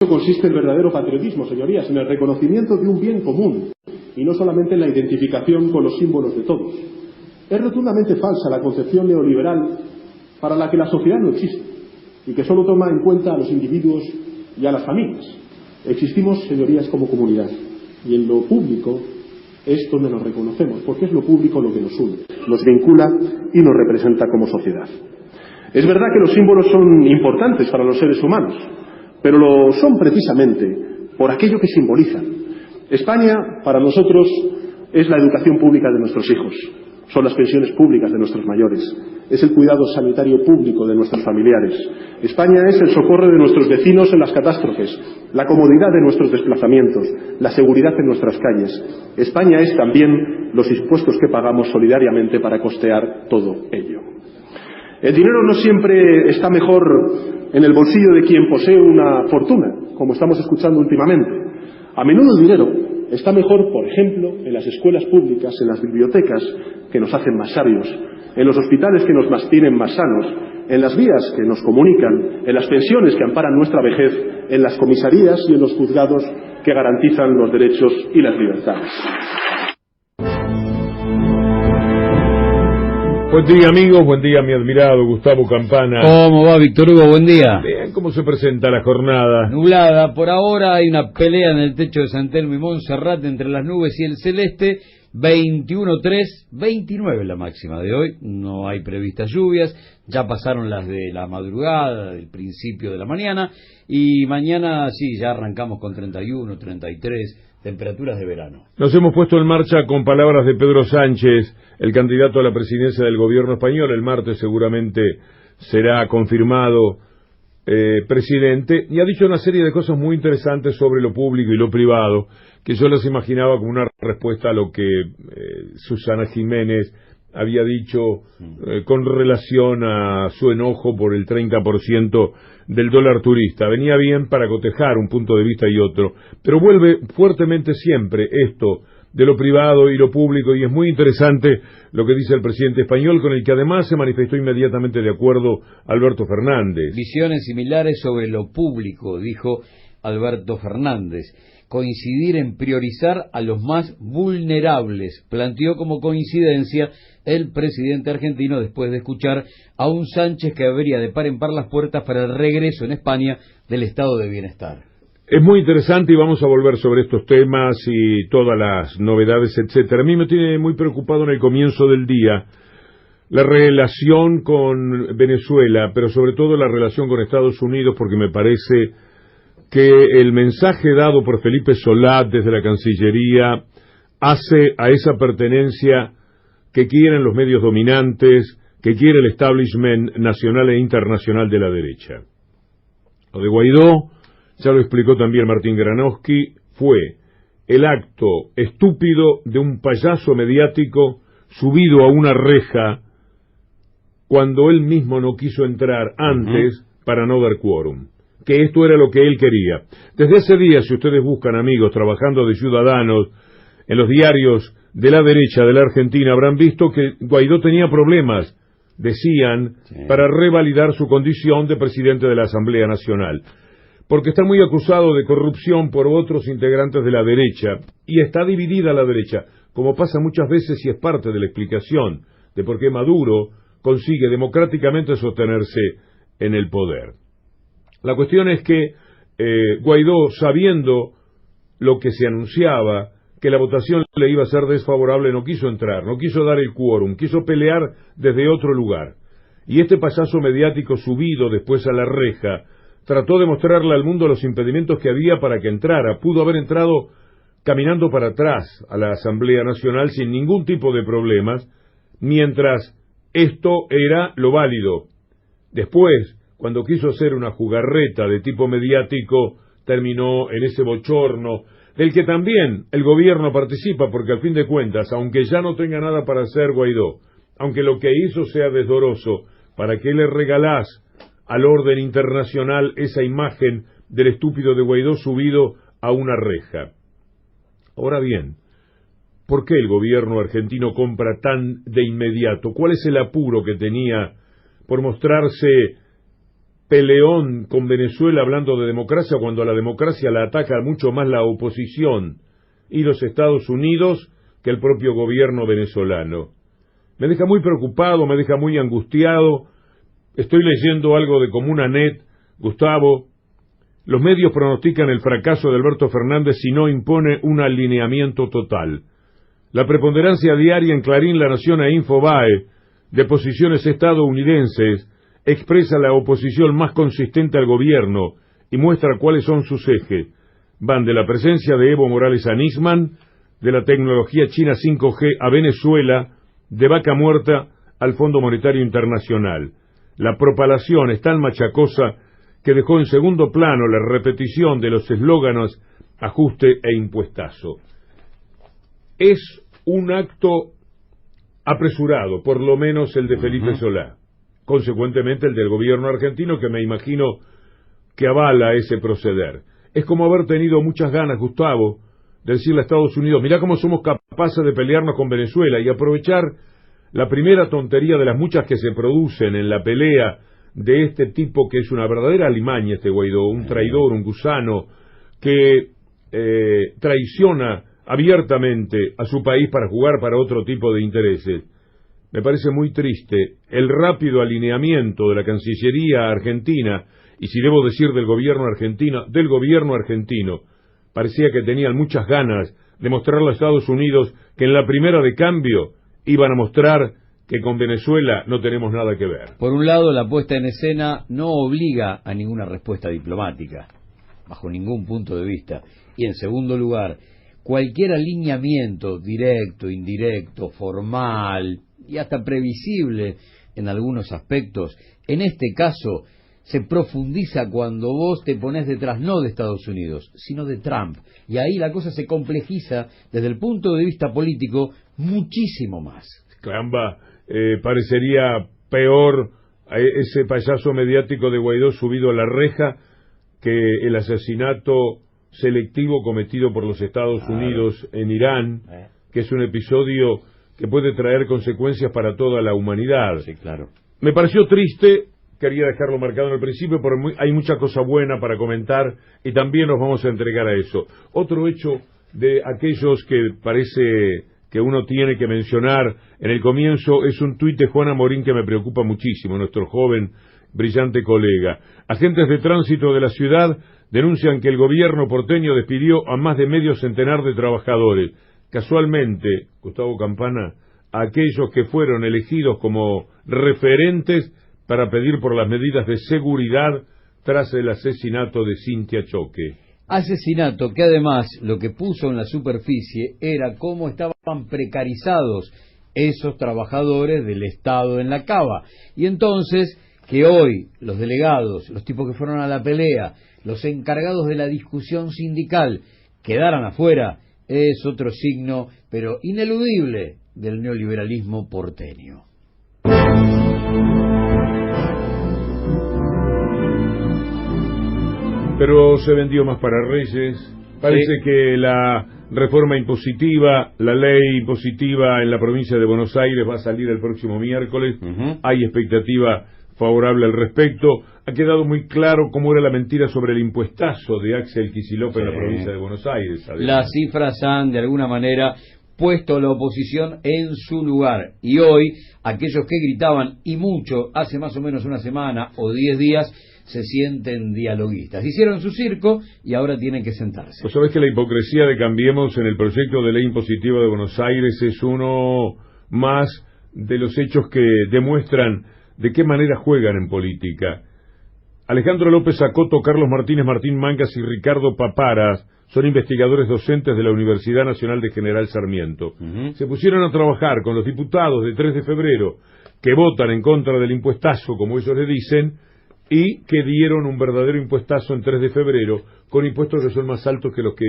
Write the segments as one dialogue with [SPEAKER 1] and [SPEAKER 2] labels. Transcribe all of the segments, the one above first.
[SPEAKER 1] consiste el verdadero patriotismo, señorías, en el reconocimiento de un bien común y no solamente en la identificación con los símbolos de todos. Es rotundamente falsa la concepción neoliberal para la que la sociedad no existe y que solo toma en cuenta a los individuos y a las familias. Existimos, señorías, como comunidad, y en lo público es donde nos reconocemos, porque es lo público lo que nos une, nos vincula y nos representa como sociedad. Es verdad que los símbolos son importantes para los seres humanos, pero lo son precisamente por aquello que simbolizan. España, para nosotros, es la educación pública de nuestros hijos, son las pensiones públicas de nuestros mayores, es el cuidado sanitario público de nuestros familiares. España es el socorro de nuestros vecinos en las catástrofes, la comodidad de nuestros desplazamientos, la seguridad en nuestras calles. España es también los impuestos que pagamos solidariamente para costear todo ello. El dinero no siempre está mejor en el bolsillo de quien posee una fortuna, como estamos escuchando últimamente. A menudo el dinero está mejor, por ejemplo, en las escuelas públicas, en las bibliotecas, que nos hacen más sabios, en los hospitales que nos mantienen más sanos, en las vías que nos comunican, en las pensiones que amparan nuestra vejez, en las comisarías y en los juzgados que garantizan los derechos y las libertades.
[SPEAKER 2] Buen día, amigos, buen día, mi admirado Gustavo Campana.
[SPEAKER 3] ¿Cómo va, Víctor Hugo? Buen día.
[SPEAKER 2] Bien, ¿cómo se presenta la jornada?
[SPEAKER 3] Nublada, por ahora hay una pelea en el techo de San Telmo y Montserrat entre las nubes y el celeste. 21-3, 29 la máxima de hoy, no hay previstas lluvias, ya pasaron las de la madrugada, del principio de la mañana, y mañana sí, ya arrancamos con 31, 33, temperaturas de verano.
[SPEAKER 2] Nos hemos puesto en marcha con palabras de Pedro Sánchez, el candidato a la presidencia del gobierno español. El martes seguramente será confirmado presidente, y ha dicho una serie de cosas muy interesantes sobre lo público y lo privado, que yo las imaginaba como una respuesta a lo que Susana Jiménez había dicho con relación a su enojo por el 30% del dólar turista. Venía bien para cotejar un punto de vista y otro, pero vuelve fuertemente siempre esto de lo privado y lo público, y es muy interesante lo que dice el presidente español, con el que además se manifestó inmediatamente de acuerdo Alberto Fernández.
[SPEAKER 3] Visiones similares sobre lo público, dijo Alberto Fernández. Coincidir en priorizar a los más vulnerables, planteó como coincidencia el presidente argentino después de escuchar a un Sánchez que abría de par en par las puertas para el regreso en España del estado de bienestar.
[SPEAKER 2] Es muy interesante y vamos a volver sobre estos temas y todas las novedades, etcétera. A mí me tiene muy preocupado en el comienzo del día la relación con Venezuela, pero sobre todo la relación con Estados Unidos, porque me parece que el mensaje dado por Felipe Solá desde la Cancillería hace a esa pertenencia que quieren los medios dominantes, que quiere el establishment nacional e internacional de la derecha. Lo de Guaidó, ya lo explicó también Martín Granowski, fue el acto estúpido de un payaso mediático subido a una reja cuando él mismo no quiso entrar antes para no dar quórum, que esto era lo que él quería. Desde ese día, si ustedes buscan, amigos, trabajando de ciudadanos en los diarios de la derecha de la Argentina, habrán visto que Guaidó tenía problemas, decían, para revalidar su condición de presidente de la Asamblea Nacional, porque está muy acusado de corrupción por otros integrantes de la derecha, y está dividida la derecha, como pasa muchas veces y es parte de la explicación de por qué Maduro consigue democráticamente sostenerse en el poder. La cuestión es que Guaidó, sabiendo lo que se anunciaba, que la votación le iba a ser desfavorable, no quiso entrar, no quiso dar el quórum, quiso pelear desde otro lugar. Y este payaso mediático subido después a la reja trató de mostrarle al mundo los impedimentos que había para que entrara. Pudo haber entrado caminando para atrás a la Asamblea Nacional sin ningún tipo de problemas, mientras esto era lo válido. Después, cuando quiso hacer una jugarreta de tipo mediático, terminó en ese bochorno, del que también el gobierno participa, porque al fin de cuentas, aunque ya no tenga nada para hacer Guaidó, aunque lo que hizo sea desdoroso, ¿para qué le regalás al orden internacional esa imagen del estúpido de Guaidó subido a una reja? Ahora bien, ¿por qué el gobierno argentino compra tan de inmediato? ¿Cuál es el apuro que tenía por mostrarse peleón con Venezuela hablando de democracia cuando a la democracia la ataca mucho más la oposición y los Estados Unidos que el propio gobierno venezolano. Me deja muy preocupado, me deja muy angustiado. Estoy leyendo algo de Comunanet, Gustavo. Los medios pronostican el fracaso de Alberto Fernández si no impone un alineamiento total. La preponderancia diaria en Clarín, La Nación e Infobae de posiciones estadounidenses expresa la oposición más consistente al gobierno y muestra cuáles son sus ejes. Van de la presencia de Evo Morales a Nisman, de la tecnología china 5G a Venezuela, de Vaca Muerta al Fondo Monetario Internacional. La propalación es tan machacosa que dejó en segundo plano la repetición de los eslóganos ajuste e impuestazo. Es un acto apresurado, por lo menos el de Felipe Solá, consecuentemente el del gobierno argentino, que me imagino que avala ese proceder. Es como haber tenido muchas ganas, Gustavo, de decirle a Estados Unidos, mirá cómo somos capaces de pelearnos con Venezuela, y aprovechar la primera tontería de las muchas que se producen en la pelea de este tipo que es una verdadera alimaña, este Guaidó, un traidor, un gusano, que traiciona abiertamente a su país para jugar para otro tipo de intereses. Me parece muy triste el rápido alineamiento de la Cancillería argentina, y si debo decir del gobierno argentino, parecía que tenían muchas ganas de mostrarle a Estados Unidos que en la primera de cambio iban a mostrar que con Venezuela no tenemos nada que ver.
[SPEAKER 3] Por un lado, la puesta en escena no obliga a ninguna respuesta diplomática, bajo ningún punto de vista. Y en segundo lugar, cualquier alineamiento directo, indirecto, formal y hasta previsible en algunos aspectos, en este caso se profundiza cuando vos te pones detrás no de Estados Unidos, sino de Trump. Y ahí la cosa se complejiza desde el punto de vista político muchísimo más.
[SPEAKER 2] Caramba, parecería peor ese payaso mediático de Guaidó subido a la reja que el asesinato selectivo cometido por los Estados Unidos en Irán, que es un episodio que puede traer consecuencias para toda la humanidad.
[SPEAKER 3] Sí, claro.
[SPEAKER 2] Me pareció triste, quería dejarlo marcado en el principio, pero hay mucha cosa buena para comentar y también nos vamos a entregar a eso. Otro hecho de aquellos que parece que uno tiene que mencionar en el comienzo es un tuit de Juana Morín que me preocupa muchísimo, nuestro joven, brillante colega. Agentes de tránsito de la ciudad denuncian que el gobierno porteño despidió a más de medio centenar de trabajadores. Casualmente, Gustavo Campana, a aquellos que fueron elegidos como referentes para pedir por las medidas de seguridad tras el asesinato de Cintia Choque.
[SPEAKER 3] Asesinato que además lo que puso en la superficie era cómo estaban precarizados esos trabajadores del Estado en la cava. Y entonces que hoy los delegados, los tipos que fueron a la pelea, los encargados de la discusión sindical quedaran afuera, es otro signo, pero ineludible, del neoliberalismo porteño.
[SPEAKER 2] Pero se vendió más para Reyes. Parece que la reforma impositiva, la ley impositiva en la provincia de Buenos Aires va a salir el próximo miércoles. Hay expectativa favorable al respecto. Ha quedado muy claro cómo era la mentira sobre el impuestazo de Axel Kicillof en la provincia de Buenos Aires.
[SPEAKER 3] Las cifras han, de alguna manera, puesto a la oposición en su lugar. Y hoy, aquellos que gritaban, y mucho, hace más o menos una semana o 10 días, se sienten dialoguistas. Hicieron su circo y ahora tienen que sentarse.
[SPEAKER 2] Pues sabés que la hipocresía de Cambiemos en el proyecto de ley impositiva de Buenos Aires es uno más de los hechos que demuestran de qué manera juegan en política. Alejandro López Acoto, Carlos Martínez Martín Mangas y Ricardo Paparas son investigadores docentes de la Universidad Nacional de General Sarmiento. Se pusieron a trabajar con los diputados de 3 de febrero que votan en contra del impuestazo, como ellos le dicen, y que dieron un verdadero impuestazo en 3 de febrero, con impuestos que son más altos que los que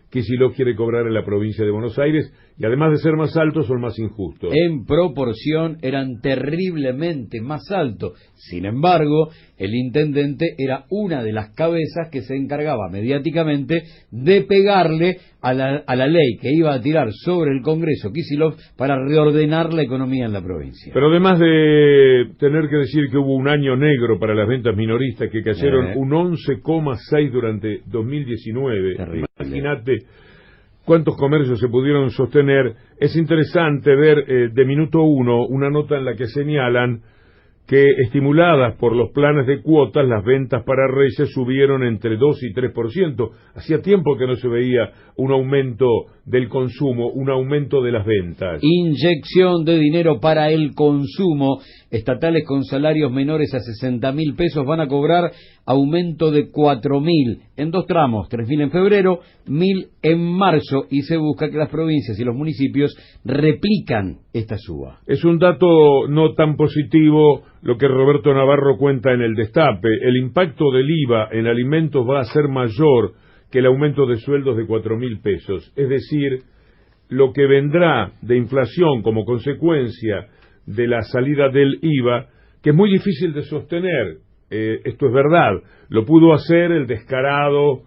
[SPEAKER 2] Kicillof quiere cobrar en la provincia de Buenos Aires, y además de ser más altos, son más injustos.
[SPEAKER 3] En proporción eran terriblemente más altos. Sin embargo, el intendente era una de las cabezas que se encargaba mediáticamente de pegarle a la ley que iba a tirar sobre el Congreso Kicillof para reordenar la economía en la provincia.
[SPEAKER 2] Pero además de tener que decir que hubo un año negro para las ventas minoristas, que cayeron un 11,6 durante 2019, imagínate cuántos comercios se pudieron sostener. Es interesante ver de Minuto 1 una nota en la que señalan que, estimuladas por los planes de cuotas, las ventas para Reyes subieron entre 2 y 3%. Hacía tiempo que no se veía un aumento del consumo, un aumento de las ventas.
[SPEAKER 3] Inyección de dinero para el consumo. Estatales con salarios menores a 60.000 pesos van a cobrar aumento de 4.000 en 2 tramos, 3.000 en febrero, 1.000 en marzo, y se busca que las provincias y los municipios replican esta suba.
[SPEAKER 2] Es un dato no tan positivo lo que Roberto Navarro cuenta en el Destape. El impacto del IVA en alimentos va a ser mayor que el aumento de sueldos de 4.000 pesos. Es decir, lo que vendrá de inflación como consecuencia de la salida del IVA, que es muy difícil de sostener. Esto es verdad. Lo pudo hacer el descarado,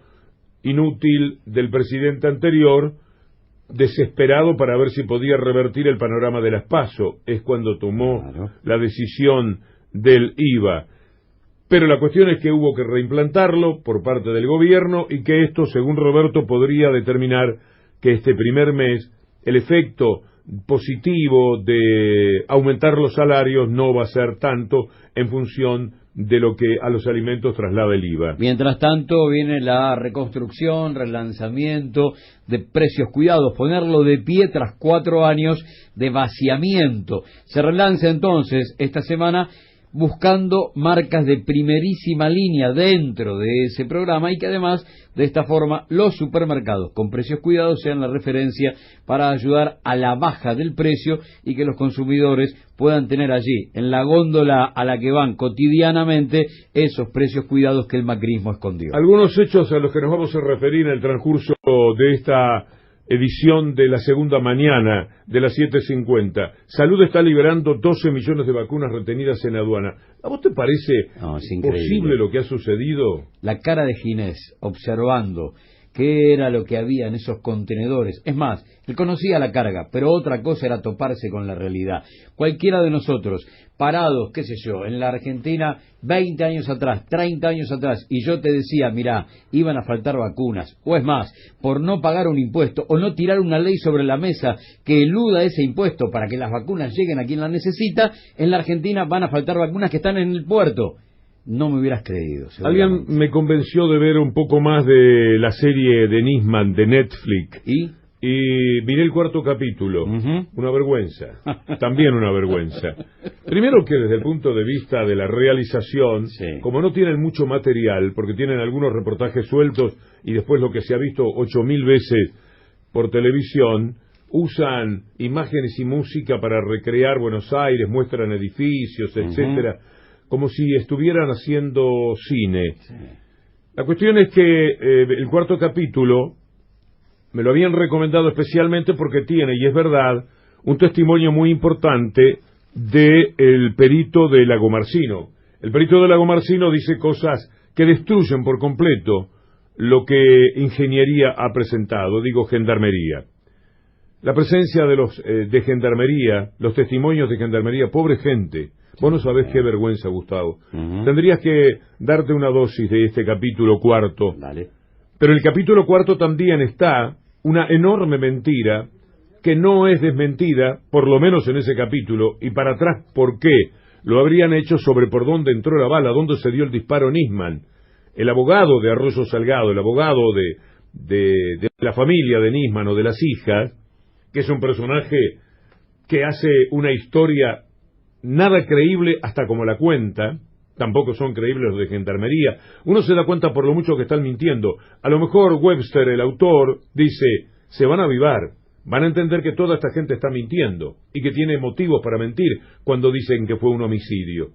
[SPEAKER 2] inútil del presidente anterior, desesperado para ver si podía revertir el panorama de las PASO. Es cuando tomó la decisión del IVA. Pero la cuestión es que hubo que reimplantarlo por parte del gobierno, y que esto, según Roberto, podría determinar que este primer mes el efecto positivo de aumentar los salarios no va a ser tanto en función de lo que a los alimentos traslada el IVA.
[SPEAKER 3] Mientras tanto viene la reconstrucción, relanzamiento de Precios Cuidados, ponerlo de pie tras 4 años de vaciamiento. Se relanza entonces esta semana buscando marcas de primerísima línea dentro de ese programa, y que además de esta forma los supermercados con Precios Cuidados sean la referencia para ayudar a la baja del precio, y que los consumidores puedan tener allí en la góndola a la que van cotidianamente esos precios cuidados que el macrismo escondió.
[SPEAKER 2] Algunos hechos a los que nos vamos a referir en el transcurso de esta edición de la segunda mañana de las 7:50. Salud está liberando 12 millones de vacunas retenidas en aduana. ¿A vos te parece posible lo que ha sucedido?
[SPEAKER 3] La cara de Ginés observando qué era lo que había en esos contenedores. Es más, él conocía la carga, pero otra cosa era toparse con la realidad. Cualquiera de nosotros, parados, qué sé yo, en la Argentina 20 años atrás, 30 años atrás, y yo te decía, mirá, iban a faltar vacunas, o es más, por no pagar un impuesto o no tirar una ley sobre la mesa que eluda ese impuesto para que las vacunas lleguen a quien las necesita, en la Argentina van a faltar vacunas que están en el puerto. No me hubieras creído.
[SPEAKER 2] Alguien me convenció de ver un poco más de la serie de Nisman de Netflix. Y miré el 4º capítulo. Una vergüenza. También una vergüenza. Primero que desde el punto de vista de la realización, como no tienen mucho material, porque tienen algunos reportajes sueltos y después lo que se ha visto 8.000 veces por televisión, usan imágenes y música para recrear Buenos Aires, muestran edificios, etcétera, como si estuvieran haciendo cine. La cuestión es que el 4º capítulo me lo habían recomendado especialmente porque tiene, y es verdad, un testimonio muy importante del perito de Lagomarsino. El perito de Lagomarsino dice cosas que destruyen por completo lo que Ingeniería ha presentado, digo Gendarmería. La presencia de los de Gendarmería, los testimonios de Gendarmería, pobre gente. Vos no sabés qué vergüenza, Gustavo. Tendrías que darte una dosis de este capítulo 4. Pero el capítulo 4 también está una enorme mentira que no es desmentida, por lo menos en ese capítulo, y para atrás, ¿por qué? Lo habrían hecho sobre por dónde entró la bala, dónde se dio el disparo Nisman. El abogado de Arroyo Salgado, el abogado de la familia de Nisman o de las hijas, que es un personaje que hace una historia nada creíble hasta como la cuenta, tampoco son creíbles los de Gendarmería. Uno se da cuenta por lo mucho que están mintiendo. A lo mejor Webster, el autor, dice, se van a avivar, van a entender que toda esta gente está mintiendo y que tiene motivos para mentir cuando dicen que fue un homicidio.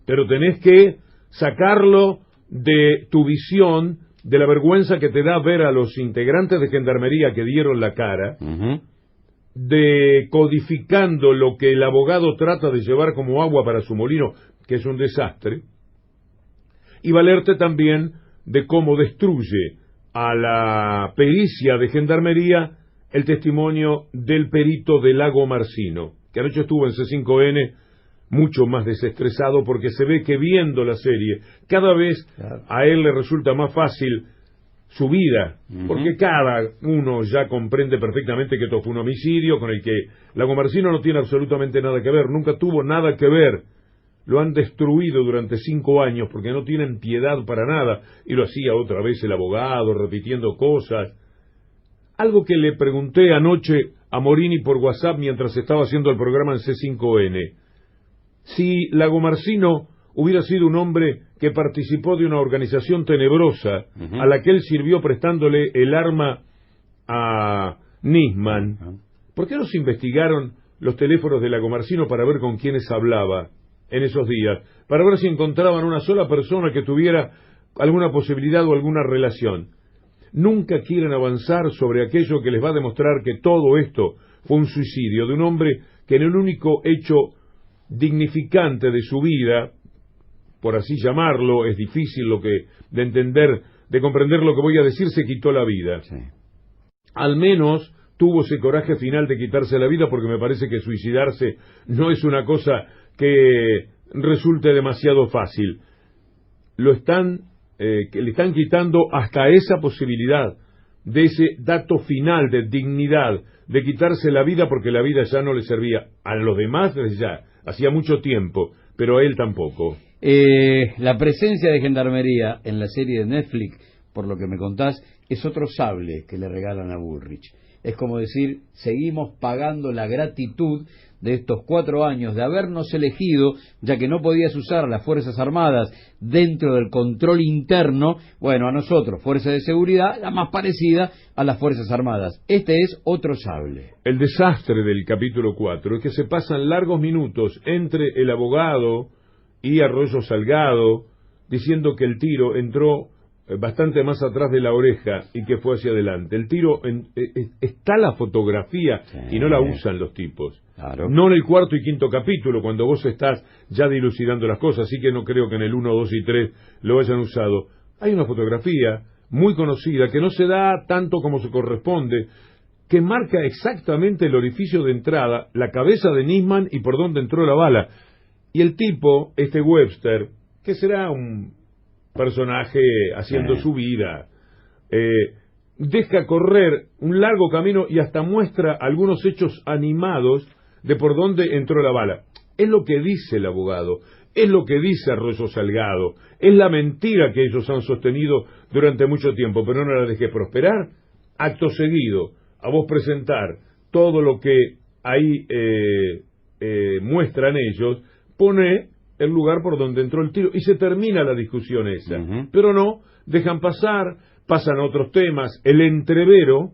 [SPEAKER 2] Pero tenés que sacarlo de tu visión de la vergüenza que te da ver a los integrantes de Gendarmería que dieron la cara, decodificando lo que el abogado trata de llevar como agua para su molino, que es un desastre, y valerte también de cómo destruye a la pericia de Gendarmería el testimonio del perito de Lagomarsino, que anoche estuvo en C5N mucho más desestresado porque se ve que viendo la serie cada vez a él le resulta más fácil su vida, porque cada uno ya comprende perfectamente que esto fue un homicidio con el que Lagomarsino no tiene absolutamente nada que ver, nunca tuvo nada que ver. Lo han destruido durante 5 años porque no tienen piedad para nada, y lo hacía otra vez el abogado repitiendo cosas. Algo que le pregunté anoche a Morini por WhatsApp mientras estaba haciendo el programa en C5N. Si Lagomarsino hubiera sido un hombre que participó de una organización tenebrosa a la que él sirvió prestándole el arma a Nisman, ¿por qué no se investigaron los teléfonos de Lagomarsino para ver con quiénes hablaba en esos días? Para ver si encontraban una sola persona que tuviera alguna posibilidad o alguna relación. Nunca quieren avanzar sobre aquello que les va a demostrar que todo esto fue un suicidio de un hombre que en el único hecho dignificante de su vida, por así llamarlo, es difícil de entender, de comprender lo que voy a decir, se quitó la vida. Sí. Al menos tuvo ese coraje final de quitarse la vida, porque me parece que suicidarse no es una cosa que resulte demasiado fácil. Que le están quitando hasta esa posibilidad, de ese dato final de dignidad, de quitarse la vida porque la vida ya no le servía. A los demás ya, hacía mucho tiempo, pero a él tampoco.
[SPEAKER 3] La presencia de Gendarmería en la serie de Netflix, por lo que me contás, es otro sable que le regalan a Bullrich. Es como decir, seguimos pagando la gratitud de estos 4 años de habernos elegido, ya que no podías usar las Fuerzas Armadas dentro del control interno. Bueno, a nosotros, Fuerza de Seguridad, la más parecida a las Fuerzas Armadas. Este es otro sable.
[SPEAKER 2] El desastre del capítulo 4 es que se pasan largos minutos entre el abogado y Arroyo Salgado diciendo que el tiro entró bastante más atrás de la oreja y que fue hacia adelante. El tiro, está la fotografía y no la usan los tipos. Claro. No en el 4 y 5 capítulo, cuando vos estás ya dilucidando las cosas, así que no creo que en el 1, 2 y 3 lo hayan usado. Hay una fotografía muy conocida que no se da tanto como se corresponde, que marca exactamente el orificio de entrada, la cabeza de Nisman y por dónde entró la bala. Y el tipo, este Webster, que será un personaje haciendo su vida, deja correr un largo camino y hasta muestra algunos hechos animados de por dónde entró la bala. Es lo que dice el abogado, es lo que dice Arroyo Salgado, es la mentira que ellos han sostenido durante mucho tiempo, pero no la dejé prosperar. Acto seguido, a vos presentar todo lo que ahí muestran ellos, pone el lugar por donde entró el tiro y se termina la discusión esa. Pero no, dejan pasar, pasan a otros temas. El entrevero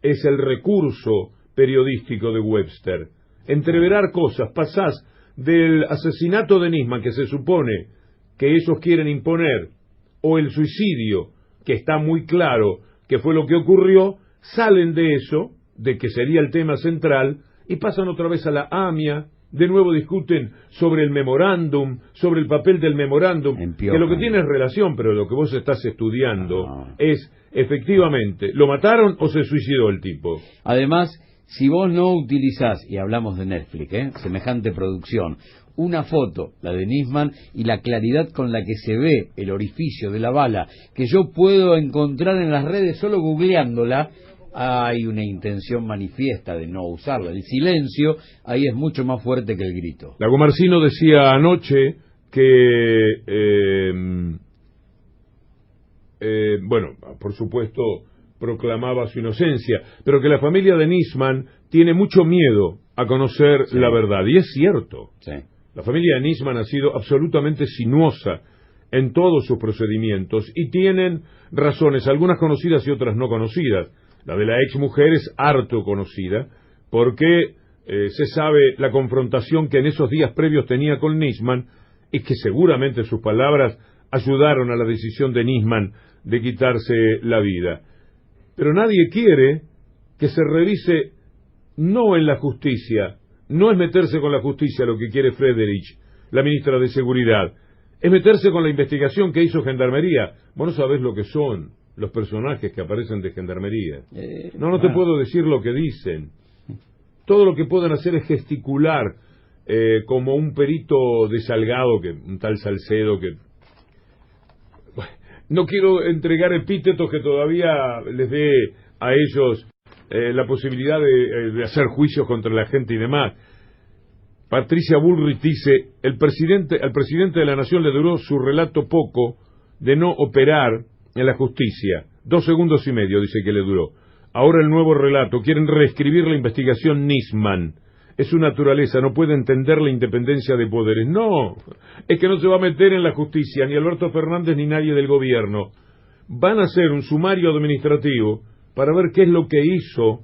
[SPEAKER 2] es el recurso periodístico de Webster. Entreverar cosas, pasás del asesinato de Nisman, que se supone que ellos quieren imponer, o el suicidio, que está muy claro que fue lo que ocurrió, salen de eso, de que sería el tema central, y pasan otra vez a la AMIA. De nuevo discuten sobre el memorándum, sobre el papel del memorándum, que lo que tiene es relación, pero lo que vos estás estudiando es, efectivamente, ¿lo mataron o se suicidó el tipo?
[SPEAKER 3] Además, si vos no utilizás, y hablamos de Netflix, semejante producción, una foto, la de Nisman, y la claridad con la que se ve el orificio de la bala, que yo puedo encontrar en las redes solo googleándola, hay una intención manifiesta de no usarla. El silencio ahí es mucho más fuerte que el grito.
[SPEAKER 2] Lagomarsino decía anoche que, bueno, por supuesto proclamaba su inocencia, pero que la familia de Nisman tiene mucho miedo a conocer la verdad. Y es cierto. La familia de Nisman ha sido absolutamente sinuosa en todos sus procedimientos y tienen razones, algunas conocidas y otras no conocidas. La de la exmujer es harto conocida, porque se sabe la confrontación que en esos días previos tenía con Nisman, y que seguramente sus palabras ayudaron a la decisión de Nisman de quitarse la vida. Pero nadie quiere que se revise, no en la justicia, no es meterse con la justicia lo que quiere Frederich, la ministra de Seguridad, es meterse con la investigación que hizo Gendarmería. Vos no sabés lo que son los personajes que aparecen de Gendarmería. No te puedo decir lo que dicen. Todo lo que pueden hacer es gesticular, como un perito de Salgado, un tal Salcedo, que... No quiero entregar epítetos que todavía les dé a ellos la posibilidad de hacer juicios contra la gente y demás. Patricia Bullrich dice, al presidente de la Nación le duró su relato poco de no operar en la justicia. 2 segundos y medio dice que le duró. Ahora el nuevo relato, quieren reescribir la investigación Nisman. Es su naturaleza, no puede entender la independencia de poderes. No, es que no se va a meter en la justicia, ni Alberto Fernández ni nadie del gobierno. Van a hacer un sumario administrativo para ver qué es lo que hizo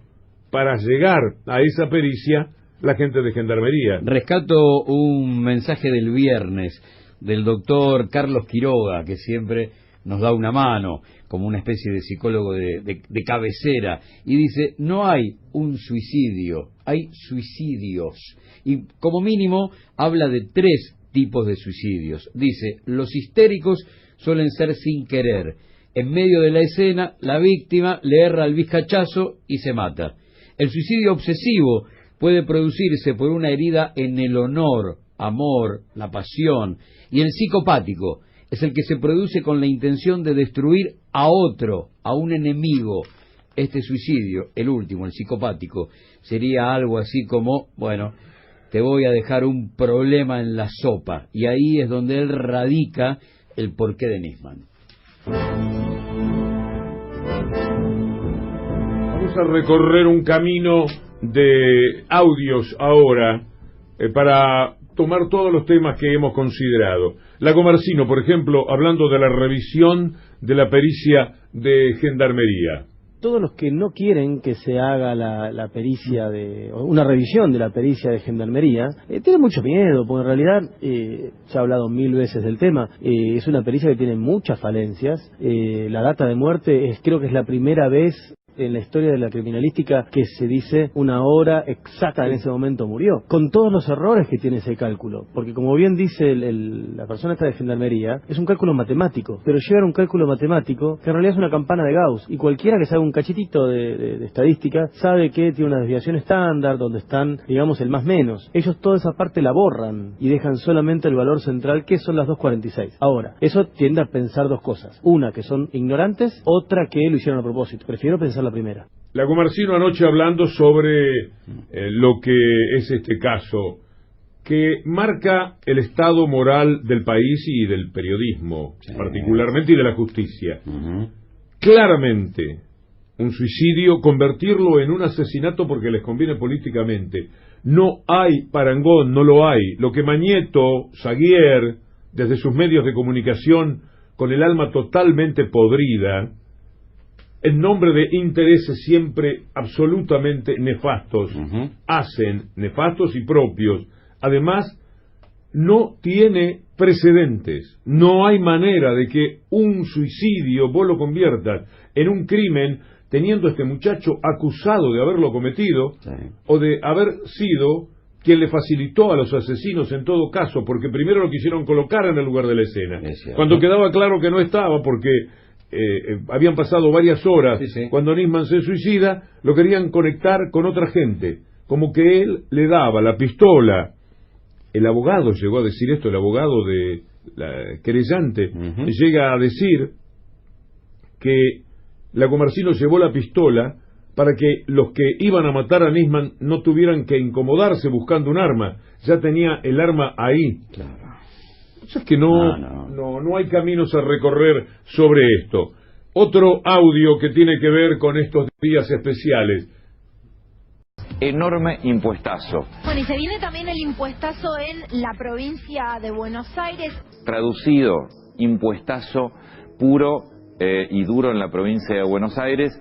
[SPEAKER 2] para llegar a esa pericia la gente de Gendarmería.
[SPEAKER 3] Rescato un mensaje del viernes del doctor Carlos Quiroga, que siempre nos da una mano, como una especie de psicólogo de cabecera, y dice, no hay un suicidio, hay suicidios. Y como mínimo habla de 3 tipos de suicidios. Dice, los histéricos suelen ser sin querer. En medio de la escena, la víctima le erra el vizcachazo y se mata. El suicidio obsesivo puede producirse por una herida en el honor, amor, la pasión. Y el psicopático es el que se produce con la intención de destruir a otro, a un enemigo. Este suicidio, el último, el psicopático, sería algo así como, bueno, te voy a dejar un problema en la sopa. Y ahí es donde él radica el porqué de Nisman.
[SPEAKER 2] Vamos a recorrer un camino de audios ahora para tomar todos los temas que hemos considerado. Lagomarsino, por ejemplo, hablando de la revisión de la pericia de Gendarmería.
[SPEAKER 4] Todos los que no quieren que se haga la pericia una revisión de la pericia de Gendarmería, tienen mucho miedo, porque en realidad, se ha hablado 1000 veces del tema, es una pericia que tiene muchas falencias. La data de muerte creo que es la primera vez en la historia de la criminalística que se dice una hora exacta en ese momento murió, con todos los errores que tiene ese cálculo, porque como bien dice la persona esta de Gendarmería, es un cálculo matemático, pero llevar un cálculo matemático que en realidad es una campana de Gauss, y cualquiera que sabe un cachitito de estadística sabe que tiene una desviación estándar donde están, digamos, el más menos. Ellos toda esa parte la borran y dejan solamente el valor central, que son las 2.46. Ahora, eso tiende a pensar 2 cosas, una que son ignorantes, otra que lo hicieron a propósito. Prefiero pensar la primera.
[SPEAKER 2] Lagomarsino anoche hablando sobre lo que es este caso, que marca el estado moral del país y del periodismo, particularmente, y de la justicia. Claramente, un suicidio, convertirlo en un asesinato porque les conviene políticamente. No hay parangón, no lo hay. Lo que Mañeto, Saguier, desde sus medios de comunicación, con el alma totalmente podrida, en nombre de intereses siempre absolutamente nefastos, hacen, nefastos y propios. Además, no tiene precedentes. No hay manera de que un suicidio vos lo conviertas en un crimen, teniendo a este muchacho acusado de haberlo cometido, o de haber sido quien le facilitó a los asesinos en todo caso, porque primero lo quisieron colocar en el lugar de la escena. Cuando quedaba claro que no estaba, porque habían pasado varias horas, cuando Nisman se suicida, lo querían conectar con otra gente, como que él le daba la pistola. El abogado llegó a decir esto, el abogado de la querellante, llega a decir que Lagomarsino llevó la pistola para que los que iban a matar a Nisman no tuvieran que incomodarse buscando un arma, ya tenía el arma ahí. O sea, es que no hay caminos a recorrer sobre esto. Otro audio que tiene que ver con estos días especiales.
[SPEAKER 5] Enorme impuestazo.
[SPEAKER 6] Bueno, y se viene también el impuestazo en la provincia de Buenos Aires.
[SPEAKER 5] Traducido, impuestazo puro y duro en la provincia de Buenos Aires.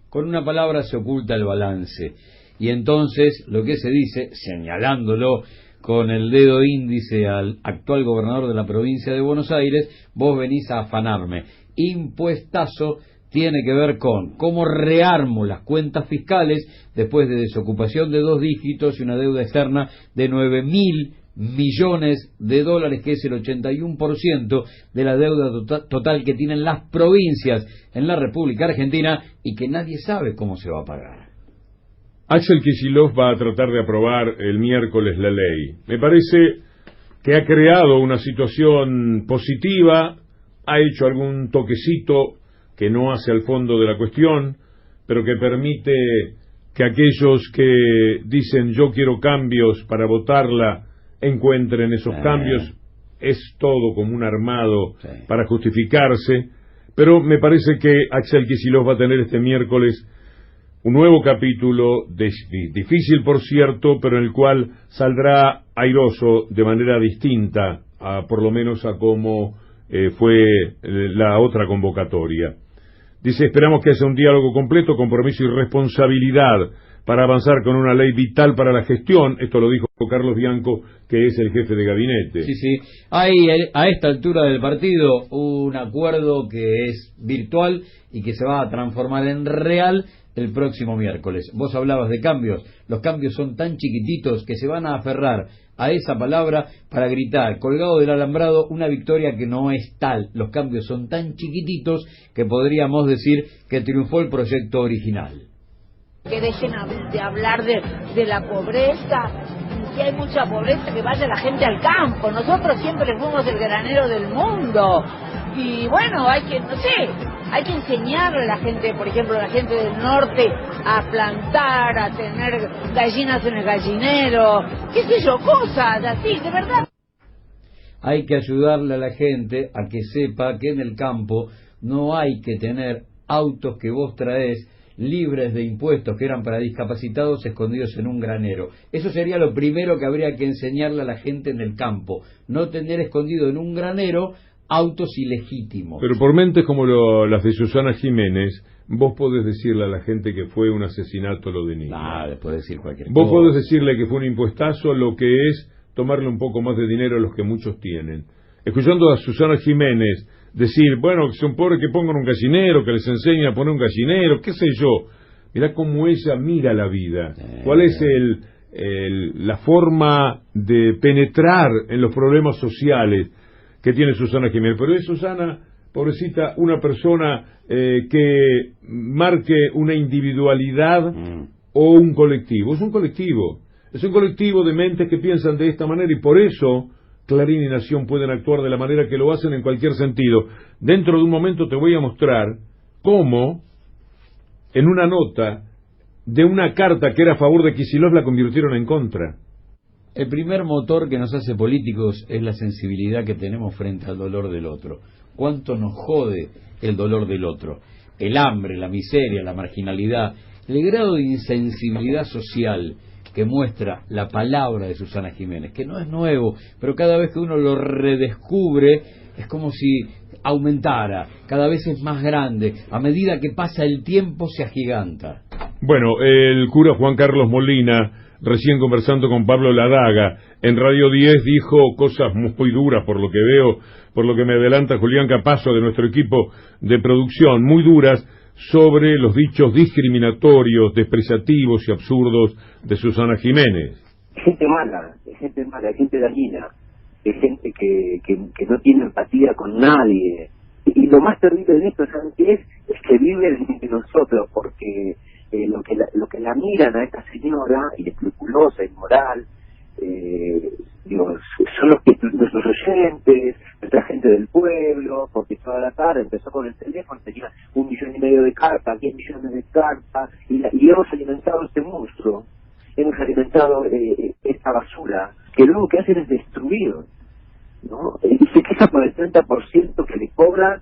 [SPEAKER 3] Con una palabra se oculta el balance. Y entonces lo que se dice, señalándolo con el dedo índice al actual gobernador de la provincia de Buenos Aires, vos venís a afanarme. impuestazo tiene que ver con cómo rearmo las cuentas fiscales después de desocupación de 2 dígitos y una deuda externa de 9.000 millones de dólares, que es el 81% de la deuda total que tienen las provincias en la República Argentina y que nadie sabe cómo se va a pagar.
[SPEAKER 2] Axel Kicillof va a tratar de aprobar el miércoles la ley. Me parece que ha creado una situación positiva, ha hecho algún toquecito que no hace al fondo de la cuestión, pero que permite que aquellos que dicen yo quiero cambios para votarla encuentren esos cambios. Es todo como un armado para justificarse, pero me parece que Axel Kicillof va a tener este miércoles un nuevo capítulo, difícil por cierto, pero en el cual saldrá airoso de manera distinta, por lo menos a cómo fue la otra convocatoria. Dice, esperamos que haya un diálogo completo, compromiso y responsabilidad para avanzar con una ley vital para la gestión. Esto lo dijo Carlos Bianco, que es el jefe de gabinete.
[SPEAKER 3] Sí. Hay a esta altura del partido un acuerdo que es virtual y que se va a transformar en real el próximo miércoles. Vos hablabas de cambios. Los cambios son tan chiquititos que se van a aferrar a esa palabra para gritar, colgado del alambrado, una victoria que no es tal. Los cambios son tan chiquititos que podríamos decir que triunfó el proyecto original.
[SPEAKER 7] Que dejen de hablar de la pobreza. Si hay mucha pobreza, que vaya la gente al campo. Nosotros siempre fuimos el granero del mundo. Y bueno, hay que enseñarle a la gente, por ejemplo, a la gente del norte, a plantar, a tener gallinas en el gallinero, qué sé yo, cosas así, de verdad.
[SPEAKER 3] Hay que ayudarle a la gente a que sepa que en el campo no hay que tener autos que vos traés libres de impuestos que eran para discapacitados escondidos en un granero. Eso sería lo primero que habría que enseñarle a la gente en el campo, no tener escondido en un granero autos ilegítimos.
[SPEAKER 2] Pero por mentes como las de Susana Jiménez, vos podés decirle a la gente que fue un asesinato lo de niños.
[SPEAKER 3] Les podés decir cualquier
[SPEAKER 2] cosa. Vos podés decirle que fue un impuestazo, lo que es tomarle un poco más de dinero a los que muchos tienen. Escuchando a Susana Jiménez decir, bueno, que son pobres que pongan un gallinero, que les enseñen a poner un gallinero, qué sé yo. Mirá cómo ella mira la vida. ¿Cuál es la forma de penetrar en los problemas sociales que tiene Susana Jiménez? Pero es Susana, pobrecita, una persona que marque una individualidad o un colectivo. Es un colectivo de mentes que piensan de esta manera y por eso Clarín y Nación pueden actuar de la manera que lo hacen en cualquier sentido. Dentro de un momento te voy a mostrar cómo en una nota de una carta que era a favor de Kicillof la convirtieron en contra.
[SPEAKER 3] El primer motor que nos hace políticos es la sensibilidad que tenemos frente al dolor del otro. ¿Cuánto nos jode el dolor del otro? El hambre, la miseria, la marginalidad, el grado de insensibilidad social que muestra la palabra de Susana Jiménez, que no es nuevo, pero cada vez que uno lo redescubre es como si aumentara, cada vez es más grande, a medida que pasa el tiempo se agiganta.
[SPEAKER 2] Bueno, el cura Juan Carlos Molina, recién conversando con Pablo Ladaga, en Radio 10 dijo cosas muy duras, por lo que veo, por lo que me adelanta Julián Capazo de nuestro equipo de producción, muy duras sobre los dichos discriminatorios, despreciativos y absurdos de Susana Jiménez.
[SPEAKER 8] Gente mala, gente dañina, gente que no tiene empatía con nadie. Y lo más terrible de esto, ¿saben qué es? Es que vive de nosotros, porque lo que la miran a esta señora, inescrupulosa, inmoral, son nuestros oyentes, nuestra gente del pueblo, porque toda la tarde empezó con el teléfono, tenía 1,5 millones de cartas, 10 millones de cartas, y hemos alimentado este monstruo, hemos alimentado esta basura, que luego que hacen es destruir, ¿no? Y se queja por el 30% que le cobran,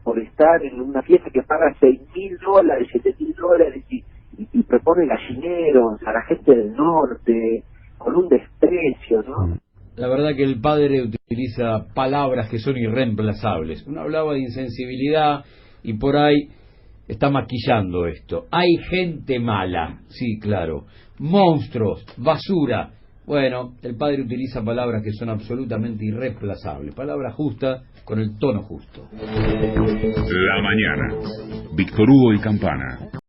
[SPEAKER 8] por estar en una fiesta que paga $6,000, $7,000, y propone gallineros a la gente del norte, con un desprecio, ¿no?
[SPEAKER 3] La verdad que el padre utiliza palabras que son irreemplazables. Uno hablaba de insensibilidad y por ahí está maquillando esto. Hay gente mala, sí, claro. Monstruos, basura. Bueno, el padre utiliza palabras que son absolutamente irreemplazables, palabras justas con el tono justo.
[SPEAKER 9] La mañana. Víctor Hugo y Campana.